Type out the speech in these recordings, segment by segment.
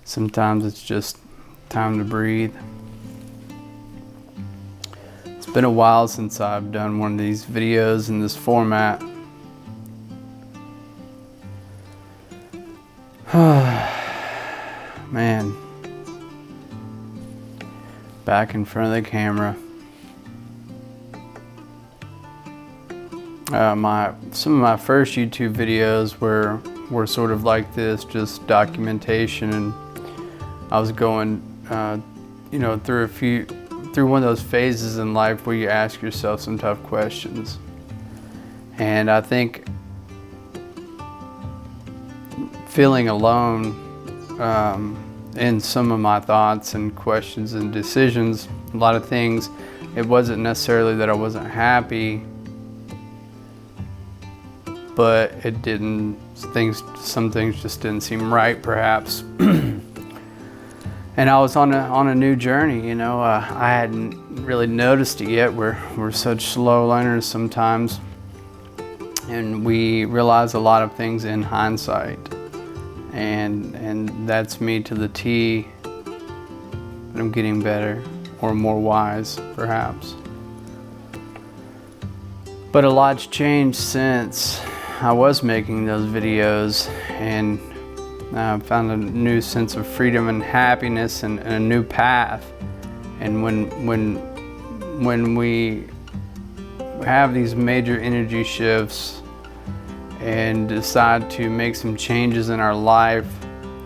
Sometimes it's just time to breathe. It's been a while since I've done one of these videos in this format. Man, back in front of the camera. Some of my first YouTube videos were sort of like this, just documentation, and I was going, through one of those phases in life where you ask yourself some tough questions. And I think feeling alone in some of my thoughts and questions and decisions, a lot of things, it wasn't necessarily that I wasn't happy, but some things just didn't seem right, perhaps. And I was on a new journey, I hadn't really noticed it yet. We're such slow learners sometimes, and we realize a lot of things in hindsight, and that's me to the T. But I'm getting better, or more wise, perhaps. But a lot's changed since I was making those videos, and I found a new sense of freedom and happiness and a new path. And when we have these major energy shifts and decide to make some changes in our life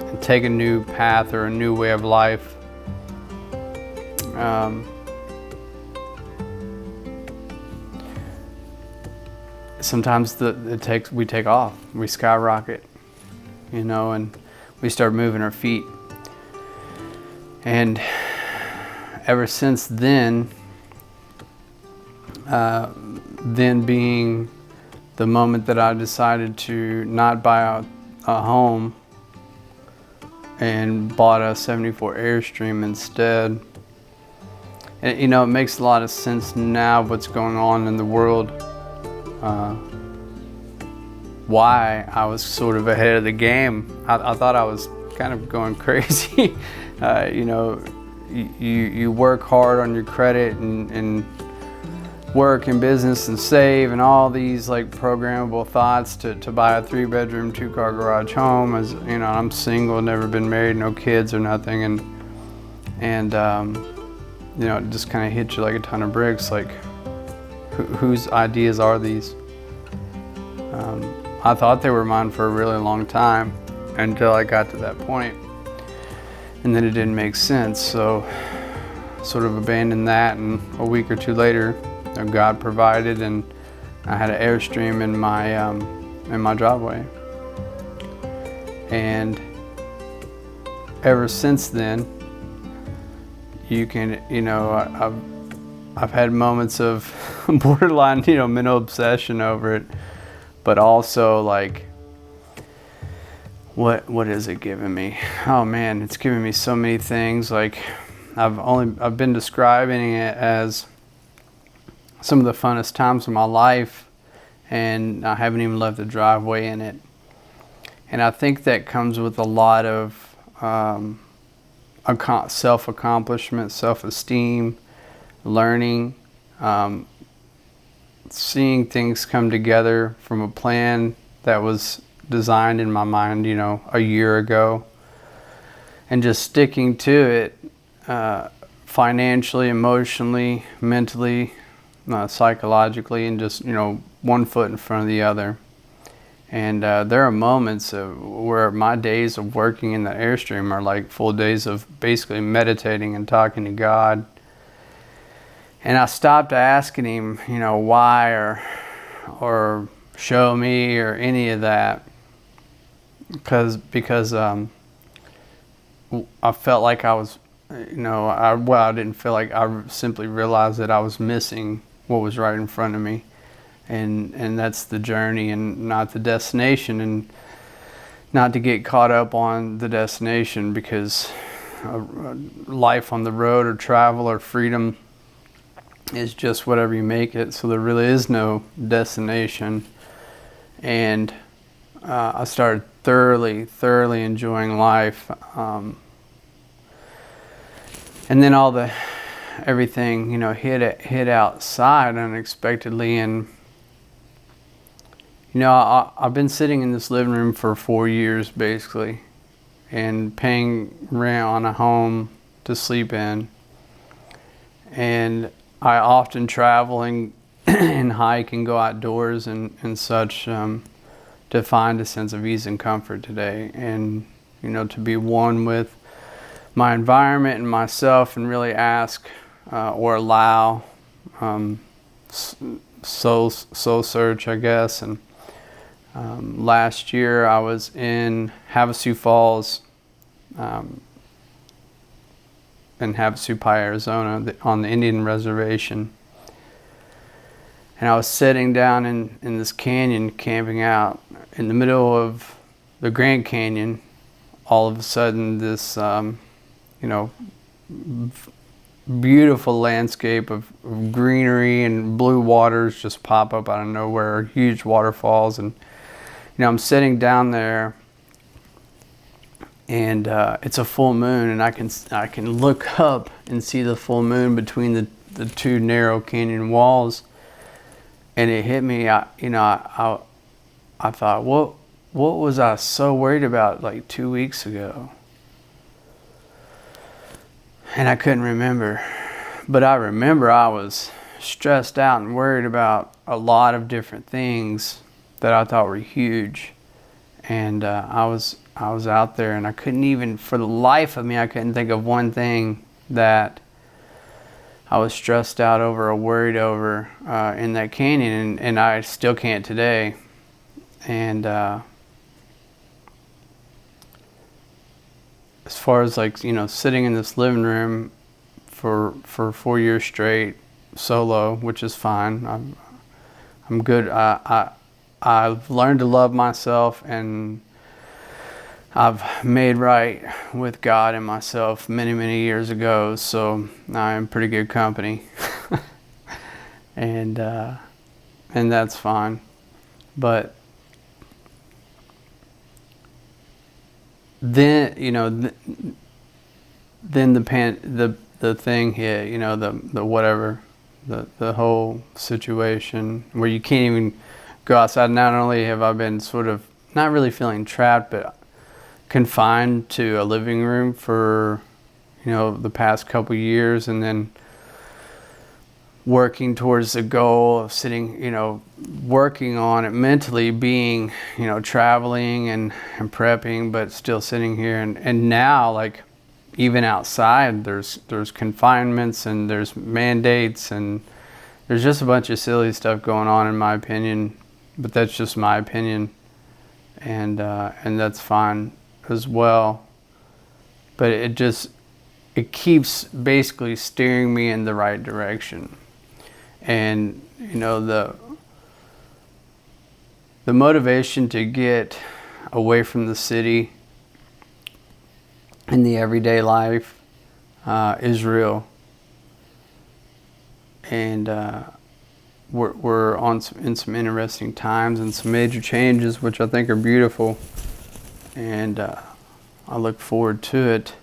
and take a new path or a new way of life, sometimes we take off, we skyrocket, and we start moving our feet. And ever since then being the moment that I decided to not buy a home and bought a 74 Airstream instead. And it makes a lot of sense now what's going on in the world. Why I was sort of ahead of the game. I thought I was kind of going crazy. You work hard on your credit and work in business and save and all these like programmable thoughts to buy a 3-bedroom, 2-car garage home. As I'm single, never been married, no kids or nothing, and it just kind of hits you like a ton of bricks. Like, whose ideas are these? I thought they were mine for a really long time until I got to that point, and then it didn't make sense. So sort of abandoned that, and a week or two later, God provided, and I had an Airstream in my driveway. And ever since then, I've had moments of borderline, mental obsession over it, but also like, what is it giving me? Oh man, it's giving me so many things. Like, I've been describing it as some of the funnest times of my life, and I haven't even left the driveway in it. And I think that comes with a lot of self-accomplishment, self-esteem, learning, seeing things come together from a plan that was designed in my mind, a year ago, and just sticking to it financially, emotionally, mentally, psychologically, and just, one foot in front of the other. And there are moments where my days of working in the Airstream are like full days of basically meditating and talking to God. And I stopped asking him, why or show me or any of that, because I felt like I was, I didn't feel like, I simply realized that I was missing what was right in front of me. And that's the journey and not the destination, and not to get caught up on the destination, because life on the road or travel or freedom is just whatever you make it. So there really is no destination. And I started thoroughly enjoying life. And then everything, hit outside unexpectedly. And, I've been sitting in this living room for 4 years basically, and paying rent on a home to sleep in. And I often travel and, and hike and go outdoors and such, to find a sense of ease and comfort today. And, to be one with my environment and myself, and really ask or allow soul search, I guess. And last year I was in Havasu Falls, in Havasupai, Arizona, on the Indian reservation. And I was sitting down in this canyon, camping out in the middle of the Grand Canyon. All of a sudden, this, beautiful landscape of greenery and blue waters just pop up out of nowhere, huge waterfalls. And, I'm sitting down there, and it's a full moon, and I can look up and see the full moon between the two narrow canyon walls. And it hit me. I thought, what was I so worried about like 2 weeks ago? And I couldn't remember. But I remember I was stressed out and worried about a lot of different things that I thought were huge. And I was out there, and I couldn't even, for the life of me, I couldn't think of one thing that I was stressed out over or worried over in that canyon, and I still can't today. And as far as sitting in this living room for 4 years straight, solo, which is fine. I'm good. I've learned to love myself, and I've made right with God and myself many, many years ago, so I'm pretty good company. and that's fine. But then, then the thing hit, the whatever, the whole situation where you can't even go outside. Not only have I been sort of not really feeling trapped, but confined to a living room for, the past couple years, and then working towards the goal of sitting, working on it mentally, being, traveling and prepping, but still sitting here. And now, like, even outside, there's confinements, and there's mandates, and there's just a bunch of silly stuff going on, in my opinion. But that's just my opinion, and that's fine as well. But it keeps basically steering me in the right direction. And the motivation to get away from the city and the everyday life is real. And we're in some interesting times and some major changes, which I think are beautiful, and I look forward to it.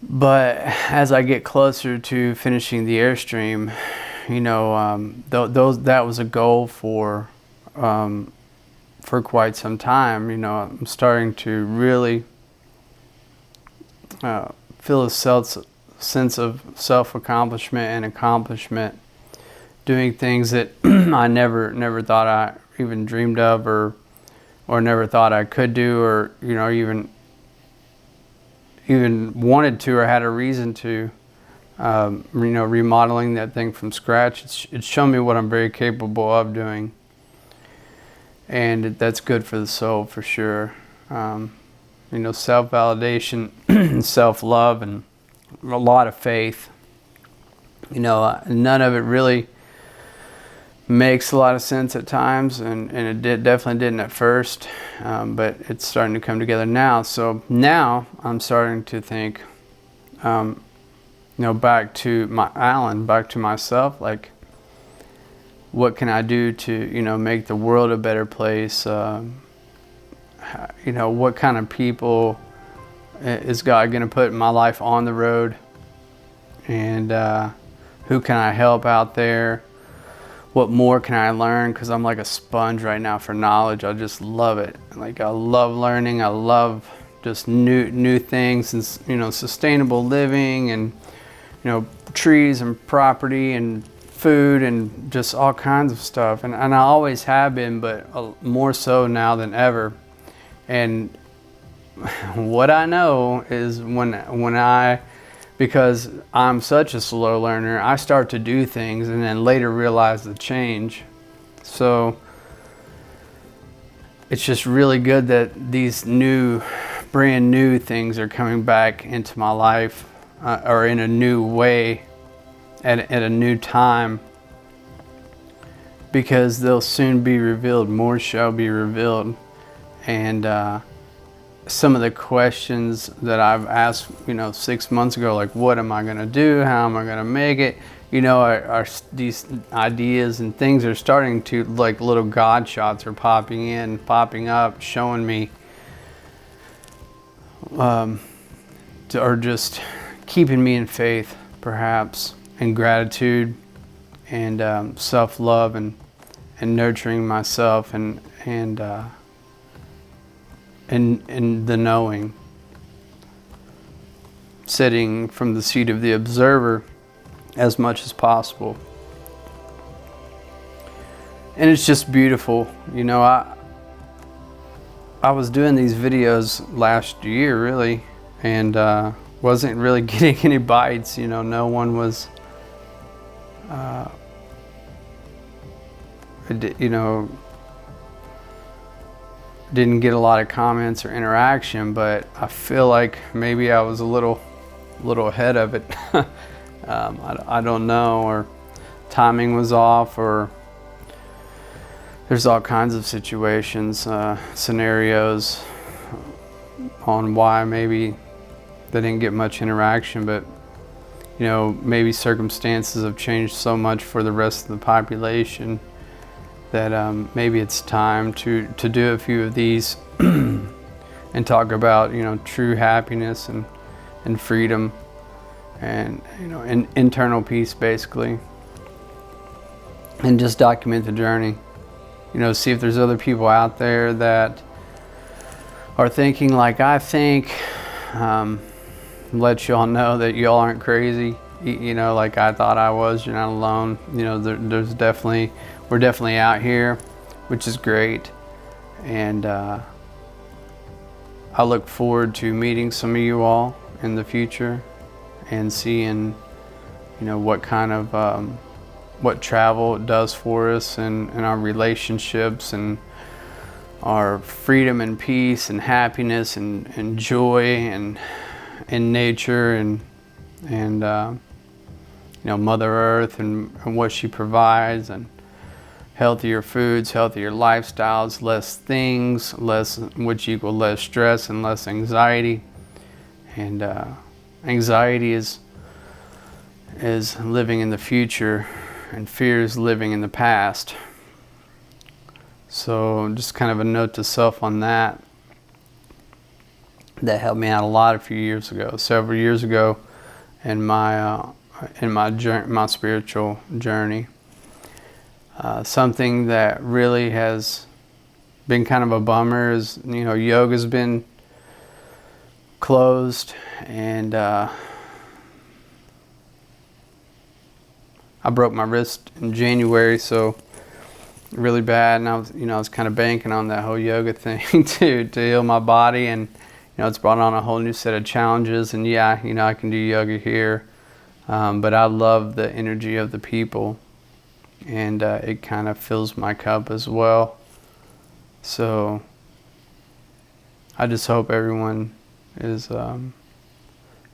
But as I get closer to finishing the Airstream, that was a goal for quite some time. I'm starting to really feel a sense of self-accomplishment and accomplishment, doing things that I never thought I even dreamed of, or never thought I could do, or even wanted to, or had a reason to. Remodeling that thing from scratch, it's shown me what I'm very capable of doing, and that's good for the soul for sure. Self-validation, self-love, and a lot of faith. None of it really makes a lot of sense at times, and it definitely didn't at first, but it's starting to come together now. So now I'm starting to think, back to back to myself, like, what can I do to, make the world a better place? What kind of people is God going to put my life on the road? And who can I help out there? What more can I learn? Because I'm like a sponge right now for knowledge. I just love it. Like, I love learning. I love just new things, and sustainable living, and trees and property and food and just all kinds of stuff. And I always have been, but more so now than ever. And what I know is because I'm such a slow learner, I start to do things and then later realize the change. So it's just really good that these brand new things are coming back into my life, or in a new way, at a new time, because they'll soon be revealed. More shall be revealed. And some of the questions that I've asked, 6 months ago, like, what am I going to do? How am I going to make it? Are these ideas and things are starting to, like, little God shots are popping up, showing me, or just keeping me in faith, perhaps, and gratitude, and self-love, and nurturing myself, and the knowing, sitting from the seat of the observer as much as possible. And it's just beautiful. I was doing these videos last year, really, and wasn't really getting any bites. No one was didn't get a lot of comments or interaction, but I feel like maybe I was a little ahead of it. I don't know, or timing was off, or there's all kinds of situations, scenarios on why maybe they didn't get much interaction. But maybe circumstances have changed so much for the rest of the population that maybe it's time to do a few of these and talk about true happiness and freedom, and internal peace, basically, and just document the journey. See if there's other people out there that are thinking like I think. Let y'all know that y'all aren't crazy. Like I thought I was. You're not alone. We're definitely out here, which is great. And I look forward to meeting some of you all in the future, and seeing, what kind of, what travel does for us, and our relationships, and our freedom and peace and happiness and joy, and in nature, and Mother Earth, and what she provides, and healthier foods, healthier lifestyles, less things, which equal less stress and less anxiety. And anxiety is living in the future, and fear is living in the past. So just kind of a note to self on that. That helped me out a lot several years ago, in my spiritual journey. Something that really has been kind of a bummer is, yoga's been closed, and I broke my wrist in January, so really bad, and I was kind of banking on that whole yoga thing to heal my body, and it's brought on a whole new set of challenges. And yeah, I can do yoga here, but I love the energy of the people, and it kind of fills my cup as well. So I just hope everyone is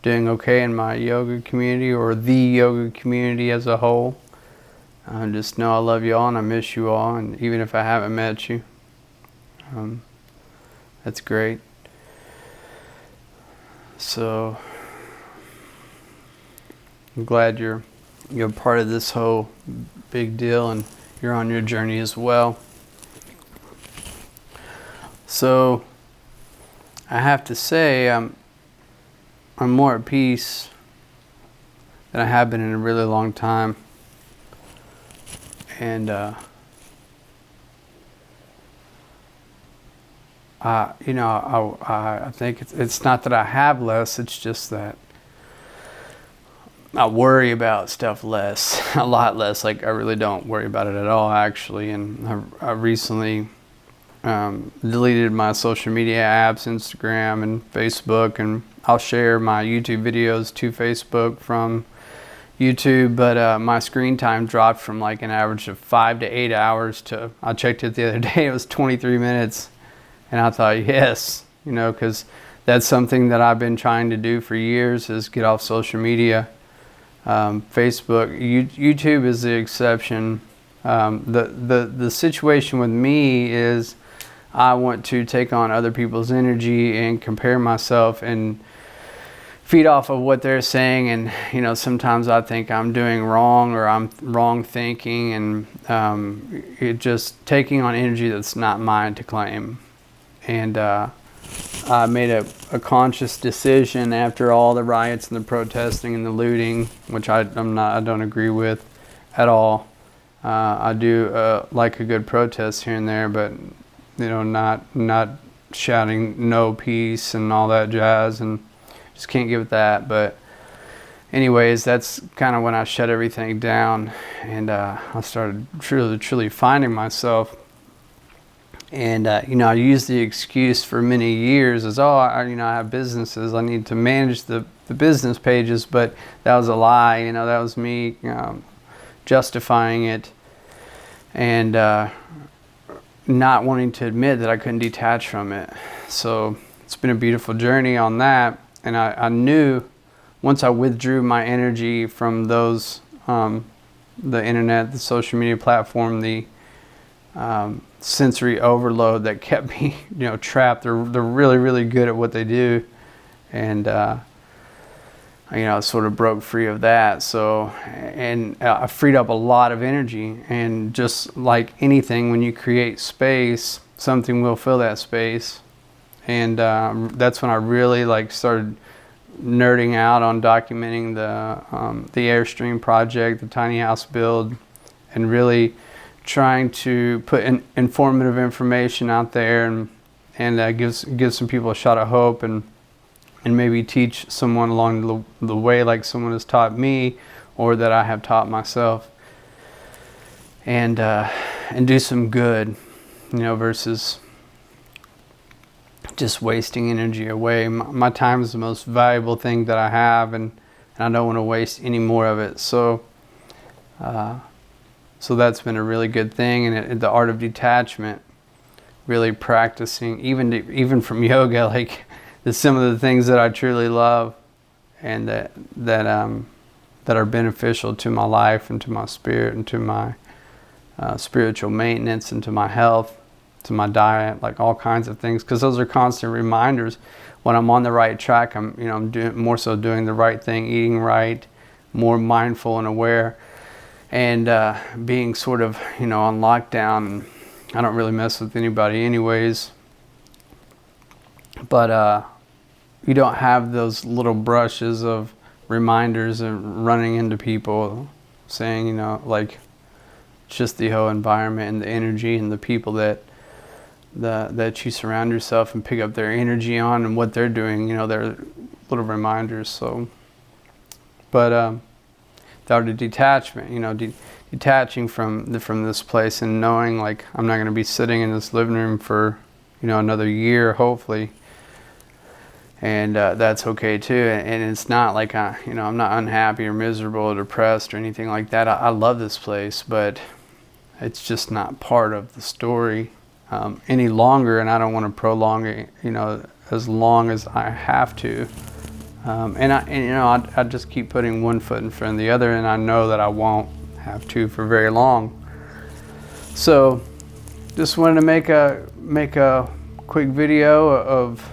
doing okay in my yoga community, or the yoga community as a whole. Just know I love you all, and I miss you all, and even if I haven't met you, that's great. So I'm glad you're part of this whole big deal, and you're on your journey as well. So I have to say, I'm more at peace than I have been in a really long time. And I think it's not that I have less, it's just that I worry about stuff less, a lot less. Like, I really don't worry about it at all, actually. And I recently deleted my social media apps, Instagram and Facebook, and I'll share my YouTube videos to Facebook from YouTube, but my screen time dropped from like an average of 5 to 8 hours to, I checked it the other day, it was 23 minutes. And I thought, yes, because that's something that I've been trying to do for years, is get off social media. Facebook, YouTube is the exception. The situation with me is I want to take on other people's energy and compare myself and feed off of what they're saying. And sometimes I think I'm doing wrong, or I'm wrong thinking, and it just taking on energy that's not mine to claim. And I made a conscious decision after all the riots and the protesting and the looting, which I don't agree with at all. I do like a good protest here and there, but not shouting no peace and all that jazz, and just can't give it that. But anyways, that's kind of when I shut everything down, and I started truly finding myself. And I used the excuse for many years as, I have businesses, I need to manage the business pages, but that was a lie. That was me justifying it, and not wanting to admit that I couldn't detach from it. So it's been a beautiful journey on that. And I knew once I withdrew my energy from those, the internet, the social media platform, the sensory overload that kept me, trapped. They're really, really good at what they do. And, I sort of broke free of that. So, and I freed up a lot of energy. And just like anything, when you create space, something will fill that space. And that's when I really started nerding out on documenting the Airstream project, the tiny house build, and really trying to put informative information out there, and give some people a shot of hope, and maybe teach someone along the way, like someone has taught me, or that I have taught myself, and do some good, versus just wasting energy away. My time is the most valuable thing that I have, and I don't want to waste any more of it. So that's been a really good thing. And the art of detachment, really practicing, even from yoga, like some of the things that I truly love, and that are beneficial to my life and to my spirit and to my spiritual maintenance and to my health, to my diet, like all kinds of things, because those are constant reminders when I'm on the right track. I'm doing the right thing, eating right, more mindful and aware, and being sort of on lockdown. And I don't really mess with anybody anyways, but you don't have those little brushes of reminders and running into people saying, like, it's just the whole environment and the energy and the people that you surround yourself and pick up their energy on and what they're doing, they're little reminders. So, but the art of detachment, detaching from this place, and knowing like I'm not going to be sitting in this living room for another year, hopefully, and that's okay too. And it's not like I'm not unhappy or miserable or depressed or anything like that. I love this place, but it's just not part of the story any longer, and I don't want to prolong it, as long as I have to. I just keep putting one foot in front of the other, and I know that I won't have to for very long. So, just wanted to make a quick video of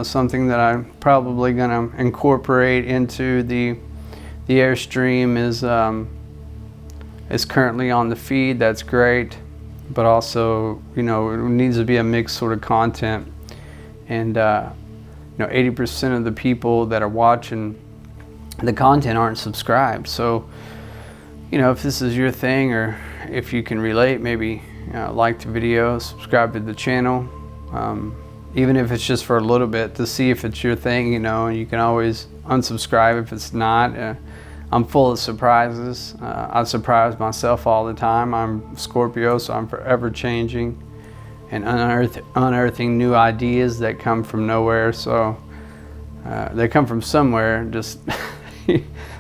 something that I'm probably gonna incorporate into the Airstream. Is currently on the feed. That's great, but also it needs to be a mixed sort of content. And 80% of the people that are watching the content aren't subscribed. So, if this is your thing, or if you can relate, maybe like the video, subscribe to the channel, even if it's just for a little bit, to see if it's your thing. And you can always unsubscribe if it's not. I'm full of surprises. I surprise myself all the time. I'm Scorpio, so I'm forever changing and unearthing new ideas that come from nowhere. So they come from somewhere, just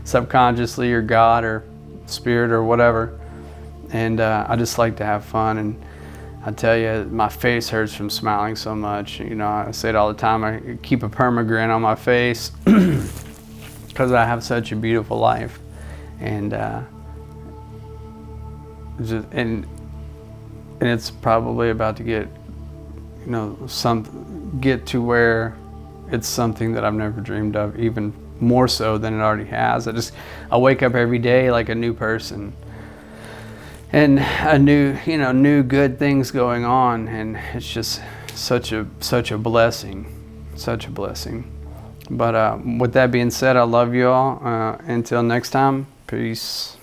subconsciously, or God, or spirit, or whatever. And I just like to have fun. And I tell you, my face hurts from smiling so much. I say it all the time. I keep a perma-grin on my face because I have such a beautiful life. And and it's probably about to get get to where it's something that I've never dreamed of, even more so than it already has. I wake up every day like a new person, and a new good things going on, and it's just such a blessing, such a blessing. But with that being said, I love you all. Until next time, peace.